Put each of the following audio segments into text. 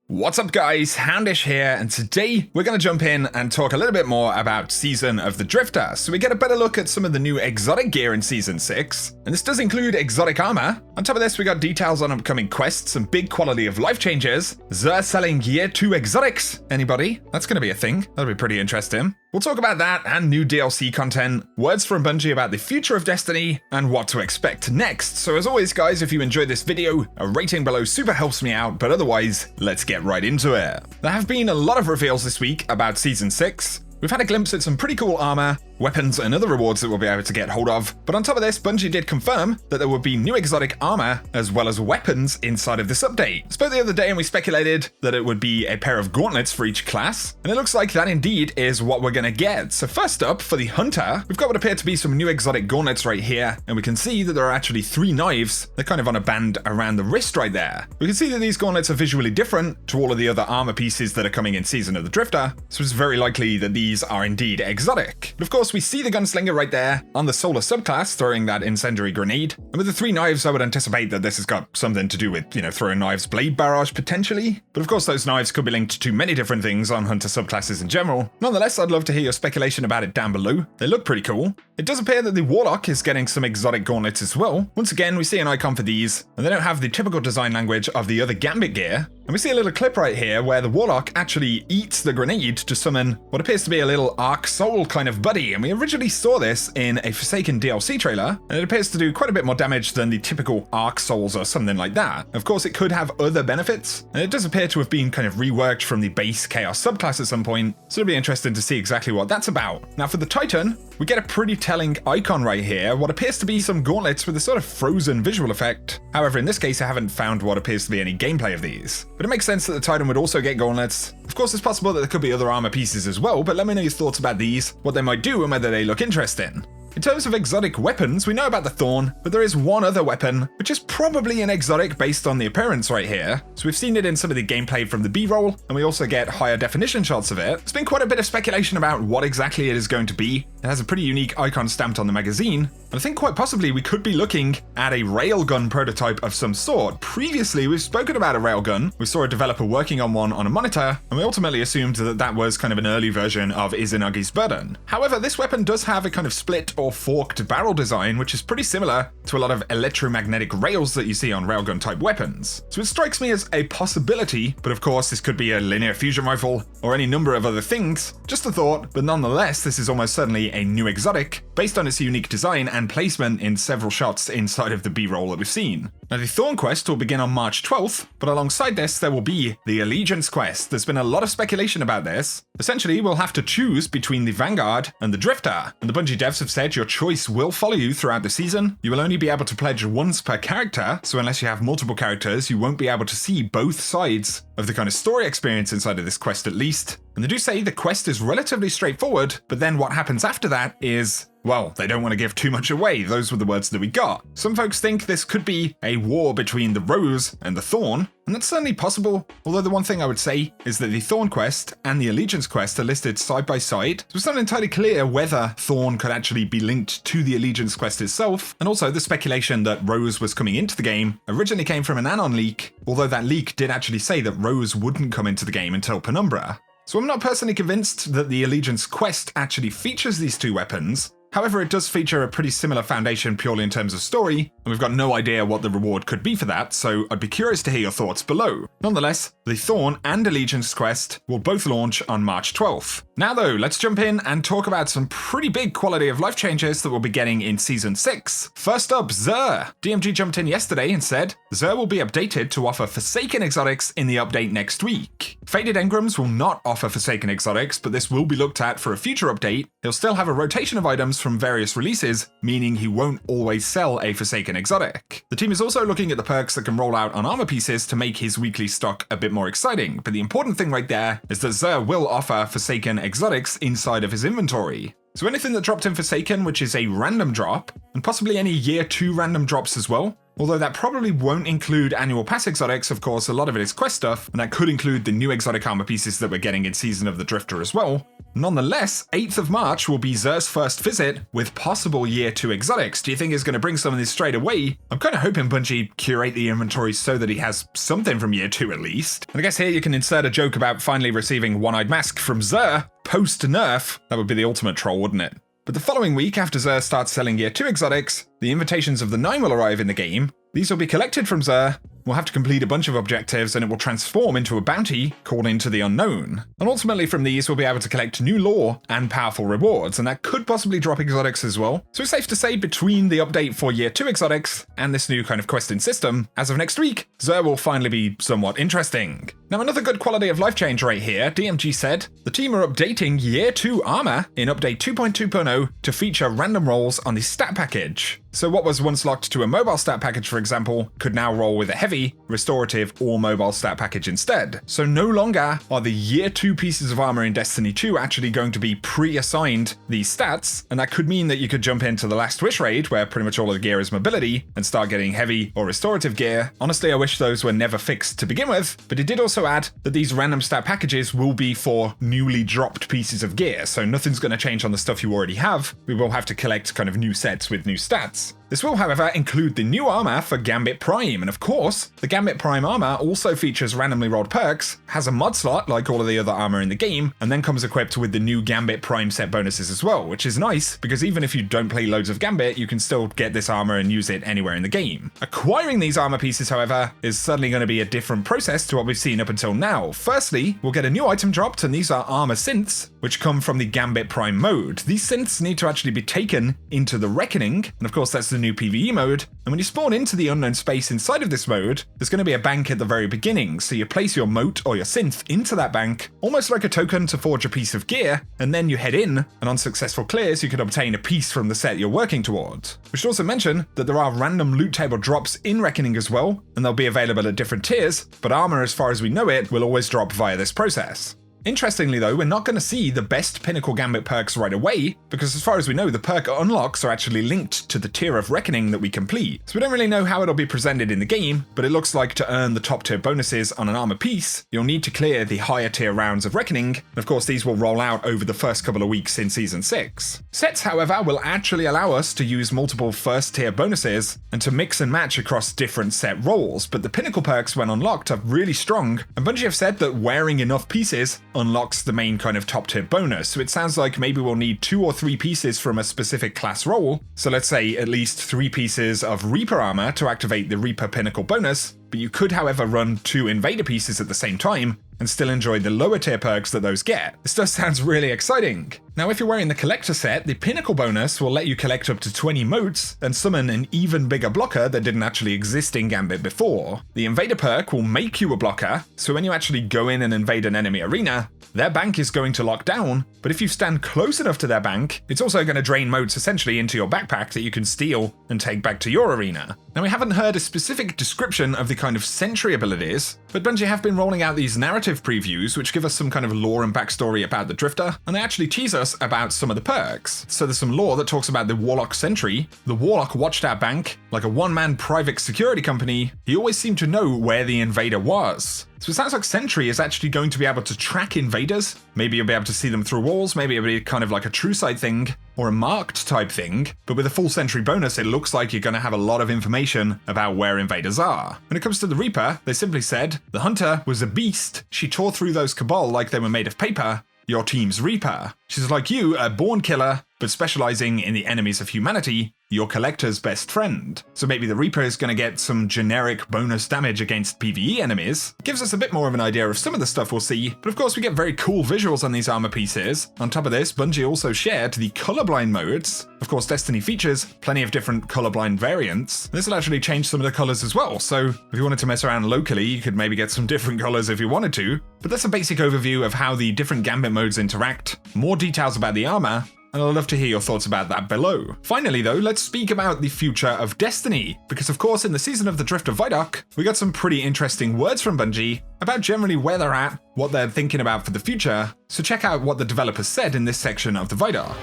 What's up guys, Houndish here, and today we're going to jump in and talk a little bit more about Season of the Drifter, so we get a better look at some of the new exotic gear in Season 6, and this does include exotic armor. On top of this we got details on upcoming quests and big quality of life changes. Xur selling Year 2 exotics, anybody? That's going to be a thing, that'll be pretty interesting. We'll talk about that and new DLC content, words from Bungie about the future of Destiny, and what to expect next. So as always guys, if you enjoyed this video, a rating below super helps me out, but otherwise, let's get right into it. There have been a lot of reveals this week about Season 6. We've had a glimpse at some pretty cool armor, weapons, and other rewards that we'll be able to get hold of. But on top of this, Bungie did confirm that there would be new exotic armor as well as weapons inside of this update. Spoke the other day and we speculated that it would be a pair of gauntlets for each class, and it looks like that indeed is what we're gonna get. So first up, for the Hunter, we've got what appear to be some new exotic gauntlets right here, and we can see that there are actually 3 knives. They're kind of on a band around the wrist right there. We can see that these gauntlets are visually different to all of the other armor pieces that are coming in Season of the Drifter, so it's very likely that these are indeed exotic. But of course, we see the gunslinger right there on the solar subclass throwing that incendiary grenade. And with the 3 knives, I would anticipate that this has got something to do with, throwing knives, blade barrage potentially. But of course, those knives could be linked to many different things on hunter subclasses in general. Nonetheless, I'd love to hear your speculation about it down below. They look pretty cool. It does appear that the Warlock is getting some exotic gauntlets as well. Once again, we see an icon for these, and they don't have the typical design language of the other Gambit gear. And we see a little clip right here where the Warlock actually eats the grenade to summon what appears to be a little Arc Soul kind of buddy, and we originally saw this in a Forsaken DLC trailer, and it appears to do quite a bit more damage than the typical Arc Souls or something like that. Of course, it could have other benefits, and it does appear to have been kind of reworked from the base Chaos subclass at some point, so it'll be interesting to see exactly what that's about. Now for the Titan, we get a pretty telling icon right here, what appears to be some gauntlets with a sort of frozen visual effect. However, in this case, I haven't found what appears to be any gameplay of these. But it makes sense that the Titan would also get gauntlets. Of course, it's possible that there could be other armor pieces as well, but let me know your thoughts about these, what they might do, and whether they look interesting. In terms of exotic weapons, we know about the Thorn, but there is one other weapon, which is probably an exotic based on the appearance right here. So we've seen it in some of the gameplay from the B-roll, and we also get higher definition shots of it. There's been quite a bit of speculation about what exactly it is going to be. It has a pretty unique icon stamped on the magazine, and I think quite possibly we could be looking at a railgun prototype of some sort. Previously, we've spoken about a railgun. We saw a developer working on one on a monitor, and we ultimately assumed that that was kind of an early version of Izunagi's Burden. However, this weapon does have a kind of split or forked barrel design, which is pretty similar to a lot of electromagnetic rails that you see on railgun type weapons. So it strikes me as a possibility, but of course this could be a linear fusion rifle or any number of other things. Just a thought, but nonetheless this is almost certainly a new exotic based on its unique design and placement in several shots inside of the B-roll that we've seen. Now the Thorn quest will begin on March 12th, but alongside this there will be the Allegiance quest. There's been a lot of speculation about this. Essentially we'll have to choose between the Vanguard and the Drifter, and the Bungie devs have said your choice will follow you throughout the season. You will only be able to pledge once per character, so unless you have multiple characters you won't be able to see both sides of the kind of story experience inside of this quest at least. And they do say the quest is relatively straightforward, but then what happens after that is, well, they don't want to give too much away. Those were the words that we got. Some folks think this could be a war between the Rose and the Thorn, and that's certainly possible, although the one thing I would say is that the Thorn quest and the Allegiance quest are listed side by side, so it's not entirely clear whether Thorn could actually be linked to the Allegiance quest itself, and also the speculation that Rose was coming into the game originally came from an Anon leak, although that leak did actually say that Rose wouldn't come into the game until Penumbra. So I'm not personally convinced that the Allegiance quest actually features these 2 weapons. However, it does feature a pretty similar foundation purely in terms of story, and we've got no idea what the reward could be for that, so I'd be curious to hear your thoughts below. Nonetheless, the Thorn and Allegiance quest will both launch on March 12th. Now though, let's jump in and talk about some pretty big quality of life changes that we'll be getting in Season 6. First up, Xur. DMG jumped in yesterday and said, Xur will be updated to offer Forsaken exotics in the update next week. Faded Engrams will not offer Forsaken exotics, but this will be looked at for a future update. He'll still have a rotation of items from various releases, meaning he won't always sell a Forsaken exotic. The team is also looking at the perks that can roll out on armor pieces to make his weekly stock a bit more exciting, but the important thing right there is that Xur will offer Forsaken exotics inside of his inventory. So anything that dropped in Forsaken, which is a random drop, and possibly any year 2 random drops as well. Although that probably won't include annual pass exotics, of course, a lot of it is quest stuff, and that could include the new exotic armor pieces that we're getting in Season of the Drifter as well. Nonetheless, 8th of March will be Xur's first visit with possible year 2 exotics. Do you think he's going to bring some of this straight away? I'm kind of hoping Bungie curate the inventory so that he has something from year 2 at least. And I guess here you can insert a joke about finally receiving One-Eyed Mask from Xur post-nerf. That would be the ultimate troll, wouldn't it? But the following week, after Xur starts selling year 2 exotics, the invitations of the 9 will arrive in the game. These will be collected from Xur. We'll have to complete a bunch of objectives and it will transform into a bounty called Into the Unknown. And ultimately from these we'll be able to collect new lore and powerful rewards, and that could possibly drop exotics as well. So it's safe to say between the update for year 2 exotics and this new kind of questing system, as of next week, Xur will finally be somewhat interesting. Now another good quality of life change right here, DMG said, the team are updating year 2 armor in update 2.2.0 to feature random rolls on the stat package. So what was once locked to a mobile stat package, for example, could now roll with a heavy, restorative, or mobile stat package instead. So no longer are the year 2 pieces of armor in Destiny 2 actually going to be pre-assigned these stats, and that could mean that you could jump into the Last Wish raid, where pretty much all of the gear is mobility, and start getting heavy or restorative gear. Honestly, I wish those were never fixed to begin with, but it did also add that these random stat packages will be for newly dropped pieces of gear, so nothing's going to change on the stuff you already have. We will have to collect kind of new sets with new stats. This will, however, include the new armor for Gambit Prime, and of course, the Gambit Prime armor also features randomly rolled perks, has a mod slot like all of the other armor in the game, and then comes equipped with the new Gambit Prime set bonuses as well, which is nice, because even if you don't play loads of Gambit, you can still get this armor and use it anywhere in the game. Acquiring these armor pieces, however, is certainly going to be a different process to what we've seen up until now. Firstly, we'll get a new item dropped, and these are armor synths, which come from the Gambit Prime mode. These synths need to actually be taken into the Reckoning, and of course that's the new PvE mode, and when you spawn into the unknown space inside of this mode, there's going to be a bank at the very beginning, so you place your mote or your synth into that bank, almost like a token to forge a piece of gear, and then you head in, and on successful clears you can obtain a piece from the set you're working towards. We should also mention that there are random loot table drops in Reckoning as well, and they'll be available at different tiers, but armor as far as we know it will always drop via this process. Interestingly though, we're not going to see the best Pinnacle Gambit perks right away, because as far as we know, the perk unlocks are actually linked to the tier of Reckoning that we complete. So we don't really know how it'll be presented in the game, but it looks like to earn the top tier bonuses on an armor piece, you'll need to clear the higher tier rounds of Reckoning, and of course these will roll out over the first couple of weeks in Season 6. Sets, however, will actually allow us to use multiple first tier bonuses, and to mix and match across different set roles, but the Pinnacle perks when unlocked are really strong, and Bungie have said that wearing enough pieces unlocks the main kind of top tier bonus, so it sounds like maybe we'll need 2 or 3 pieces from a specific class role, so let's say at least 3 pieces of Reaper armor to activate the Reaper Pinnacle bonus, but you could however run 2 Invader pieces at the same time, and still enjoy the lower tier perks that those get. This does sound really exciting. Now if you're wearing the Collector set, the Pinnacle bonus will let you collect up to 20 motes and summon an even bigger blocker that didn't actually exist in Gambit before. The Invader perk will make you a blocker, so when you actually go in and invade an enemy arena, their bank is going to lock down, but if you stand close enough to their bank, it's also going to drain motes essentially into your backpack that you can steal and take back to your arena. Now we haven't heard a specific description of the kind of sentry abilities, but Bungie have been rolling out these narrative previews which give us some kind of lore and backstory about the Drifter, and they actually tease us about some of the perks. So there's some lore that talks about the Warlock Sentry. The Warlock watched our bank. Like a one-man private security company, he always seemed to know where the invader was. So it sounds like Sentry is actually going to be able to track invaders. Maybe you'll be able to see them through walls, maybe it'll be kind of like a true sight thing, or a marked type thing, but with a full Sentry bonus it looks like you're going to have a lot of information about where invaders are. When it comes to the Reaper, they simply said, the Hunter was a beast, she tore through those Cabal like they were made of paper, your team's Reaper. She's like you, a born killer, but specializing in the enemies of humanity, your collector's best friend. So maybe the Reaper is going to get some generic bonus damage against PvE enemies. Gives us a bit more of an idea of some of the stuff we'll see, but of course we get very cool visuals on these armor pieces. On top of this, Bungie also shared the colorblind modes. Of course, Destiny features plenty of different colorblind variants. This will actually change some of the colors as well, so if you wanted to mess around locally, you could maybe get some different colors if you wanted to. But that's a basic overview of how the different Gambit modes interact. More details about the armor, and I'd love to hear your thoughts about that below. Finally though, let's speak about the future of Destiny, because of course in the Season of the Drifter Vidoc, we got some pretty interesting words from Bungie about generally where they're at, what they're thinking about for the future, so check out what the developers said in this section of the Vidoc.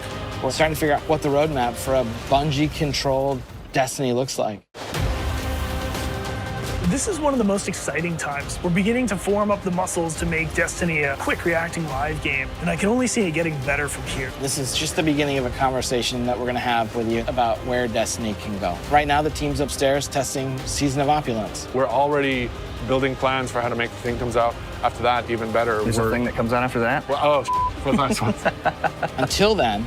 We're starting to figure out what the roadmap for a Bungie-controlled Destiny looks like. This is one of the most exciting times. We're beginning to form up the muscles to make Destiny a quick reacting live game, and I can only see it getting better from here. This is just the beginning of a conversation that we're going to have with you about where Destiny can go. Right now, the team's upstairs testing Season of Opulence. We're already building plans for how to make the thing comes out. After that, even better. There's a thing that comes out after that? Well, for the next one. Until then,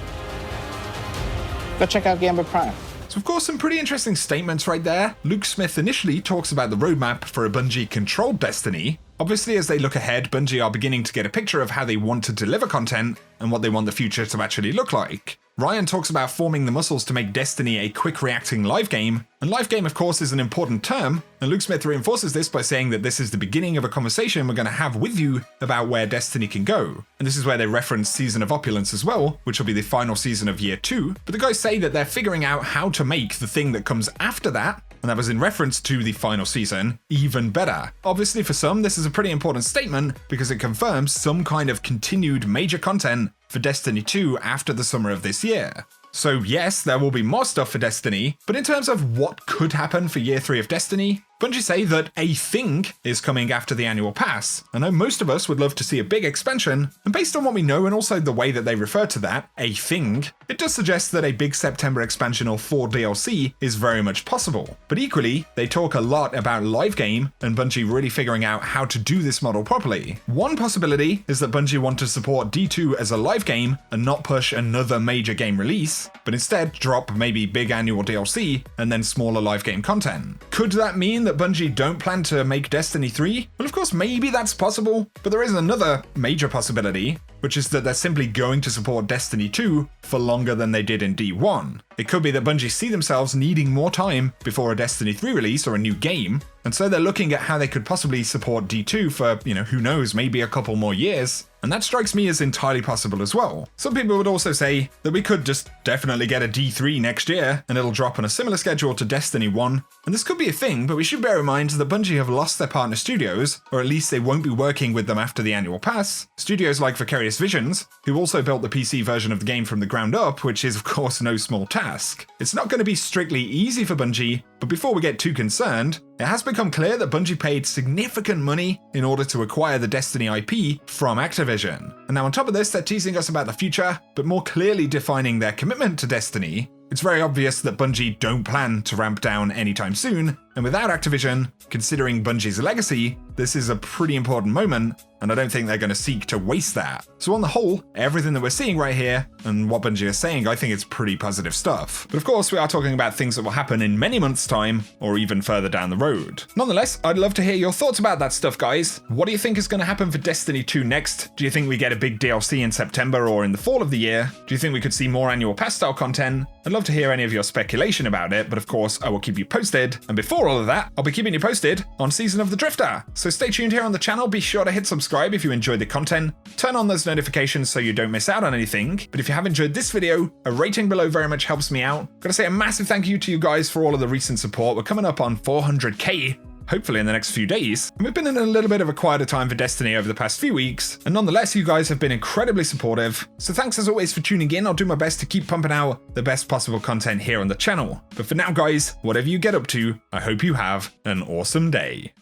go check out Gambit Prime. So of course, some pretty interesting statements right there. Luke Smith initially talks about the roadmap for a Bungie-controlled Destiny. Obviously, as they look ahead, Bungie are beginning to get a picture of how they want to deliver content and what they want the future to actually look like. Ryan talks about forming the muscles to make Destiny a quick reacting live game, and live game of course is an important term, and Luke Smith reinforces this by saying that this is the beginning of a conversation we're going to have with you about where Destiny can go. And this is where they reference Season of Opulence as well, which will be the final season of Year 2, but the guys say that they're figuring out how to make the thing that comes after that, and that was in reference to the final season, even better. Obviously for some, this is a pretty important statement because it confirms some kind of continued major content for Destiny 2 after the summer of this year. So yes, there will be more stuff for Destiny, but in terms of what could happen for Year 3 of Destiny, Bungie say that a thing is coming after the annual pass. I know most of us would love to see a big expansion, and based on what we know and also the way that they refer to that, a thing, it does suggest that a big September expansion or 4 DLC is very much possible. But equally, they talk a lot about live game and Bungie really figuring out how to do this model properly. One possibility is that Bungie want to support D2 as a live game and not push another major game release, but instead drop maybe big annual DLC and then smaller live game content. Could that mean that Bungie don't plan to make Destiny 3? Well, of course, maybe that's possible, but there is another major possibility, which is that they're simply going to support Destiny 2 for longer than they did in D1. It could be that Bungie see themselves needing more time before a Destiny 3 release or a new game, and so they're looking at how they could possibly support D2 for, who knows, maybe a couple more years. And that strikes me as entirely possible as well. Some people would also say that we could just definitely get a D3 next year, and it'll drop on a similar schedule to Destiny 1. And this could be a thing, but we should bear in mind that Bungie have lost their partner studios, or at least they won't be working with them after the annual pass. Studios like Vicarious Visions, who also built the PC version of the game from the ground up, which is of course no small task. It's not going to be strictly easy for Bungie, but before we get too concerned, it has become clear that Bungie paid significant money in order to acquire the Destiny IP from Activision. And now on top of this, they're teasing us about the future, but more clearly defining their commitment to Destiny. It's very obvious that Bungie don't plan to ramp down anytime soon, and without Activision, considering Bungie's legacy, this is a pretty important moment, and I don't think they're going to seek to waste that. So on the whole, everything that we're seeing right here, and what Bungie is saying, I think it's pretty positive stuff. But of course, we are talking about things that will happen in many months' time, or even further down the road. Nonetheless, I'd love to hear your thoughts about that stuff, guys. What do you think is going to happen for Destiny 2 next? Do you think we get a big DLC in September or in the fall of the year? Do you think we could see more annual pass style content? I'd love to hear any of your speculation about it, but of course, I will keep you posted. And before all of that, I'll be keeping you posted on Season of the Drifter. So stay tuned here on the channel, be sure to hit subscribe if you enjoyed the content, turn on those notifications so you don't miss out on anything, but if you have enjoyed this video, a rating below very much helps me out. Gotta say a massive thank you to you guys for all of the recent support. We're coming up on 400k, hopefully in the next few days. And we've been in a little bit of a quieter time for Destiny over the past few weeks, and nonetheless, you guys have been incredibly supportive. So thanks as always for tuning in. I'll do my best to keep pumping out the best possible content here on the channel. But for now, guys, whatever you get up to, I hope you have an awesome day.